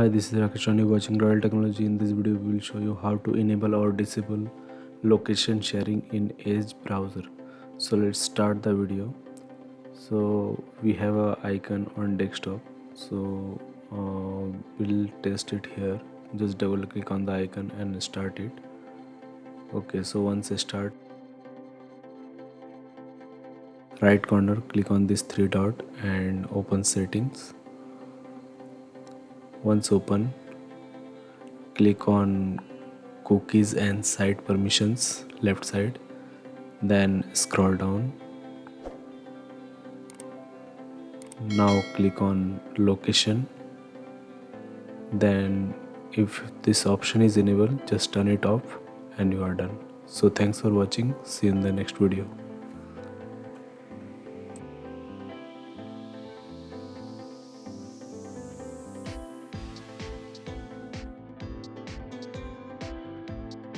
Hi, this is Rakesh and you're watching Royal Technology. In this video, we will show you how to enable or disable location sharing in Edge browser. So let's start the video. So we have a icon on desktop. So we'll test it here. Just double click on the icon and start it. Okay, so once I start, right corner, click on this three dot and open settings. Once open, click on cookies and site permissions left side, then scroll down. Now click on location, then if this option is enabled, just turn it off and you are done. So thanks for watching. See you in the next video.